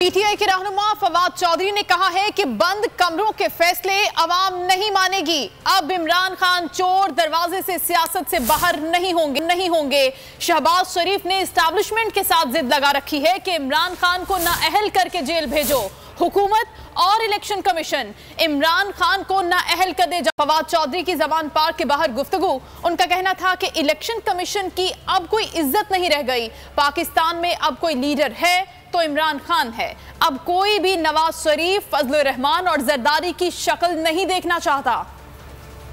PTI के रहनुमा फवाद चौधरी ने कहा है कि बंद कमरों के फैसले अवाम नहीं मानेगी। अब इमरान खान चोर दरवाजे से सियासत से बाहर नहीं होंगे। शहबाज शरीफ ने एस्टैब्लिशमेंट के साथ जिद लगा रखी है कि इमरान खान को नाअहल करके जेल भेजो। हुकूमत और इलेक्शन कमीशन इमरान खान को नाअहल कर दे। फवाद चौधरी की जबान पार्क के बाहर गुफ्तगू। उनका कहना था कि इलेक्शन कमीशन की अब कोई इज्जत नहीं रह गई। पाकिस्तान में अब कोई लीडर है तो इमरान खान है। अब कोई भी नवाज शरीफ, फजलुर रहमान और जरदारी की शक्ल नहीं देखना चाहता।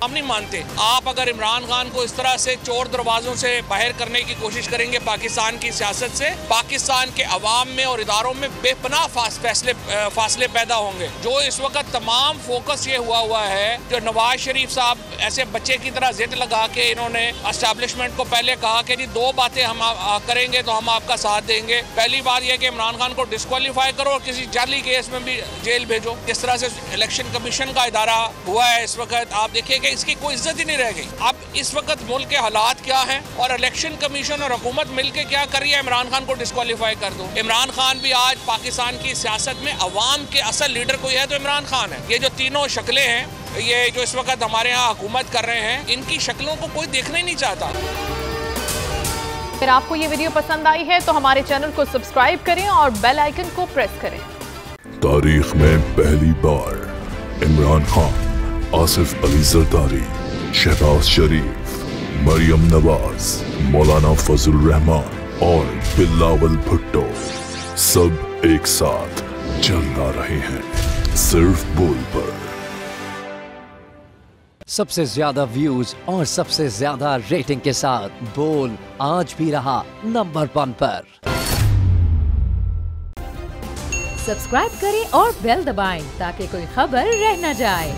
हम नहीं मानते। आप अगर इमरान खान को इस तरह से चोर दरवाजों से बाहर करने की कोशिश करेंगे पाकिस्तान की सियासत से, पाकिस्तान के अवाम में और इदारों में बेपनाह फासले पैदा होंगे। जो इस वक्त तमाम फोकस ये हुआ है, जो नवाज शरीफ साहब ऐसे बच्चे की तरह जिद लगा के इन्होंने एस्टैब्लिशमेंट को पहले कहा कि जी दो बातें हम करेंगे तो हम आपका साथ देंगे। पहली बात यह कि इमरान खान को डिस्क्वालीफाई करो और किसी जाली केस में भी जेल भेजो। जिस तरह से इलेक्शन कमीशन का इदारा हुआ है इस वक्त, आप देखिए कि इसकी कोई इज्जत ही नहीं रह गई। अब इस वक्त मुल्क के हालात क्या हैं और इलेक्शन कमीशन और हुकूमत मिलकर क्या कर रही है, इमरान खान को डिस्क्वालीफाई कर दो। इमरान खान भी आज पाकिस्तान की सियासत में अवाम के असल लीडर कोई है तो इमरान खान है। ये जो तीनों शक्लें हैं, ये जो इस वक्त हमारे यहाँ हुकूमत कर रहे हैं, इनकी शक्लों को कोई देखना ही नहीं चाहता। अगर आपको ये वीडियो पसंद आई है तो हमारे चैनल को सब्सक्राइब करें और बेल आइकन को प्रेस करें। तारीख में पहली बार इमरान खान, आसिफ अली जरदारी, शहबाज शरीफ, मरियम नवाज, मौलाना फजलुर रहमान और बिलावल भुट्टो सब एक साथ चल रहे हैं सिर्फ बोल पर। सबसे ज्यादा व्यूज और सबसे ज्यादा रेटिंग के साथ बोल आज भी रहा नंबर 1 पर। सब्सक्राइब करें और बेल दबाएं ताकि कोई खबर रह न जाए।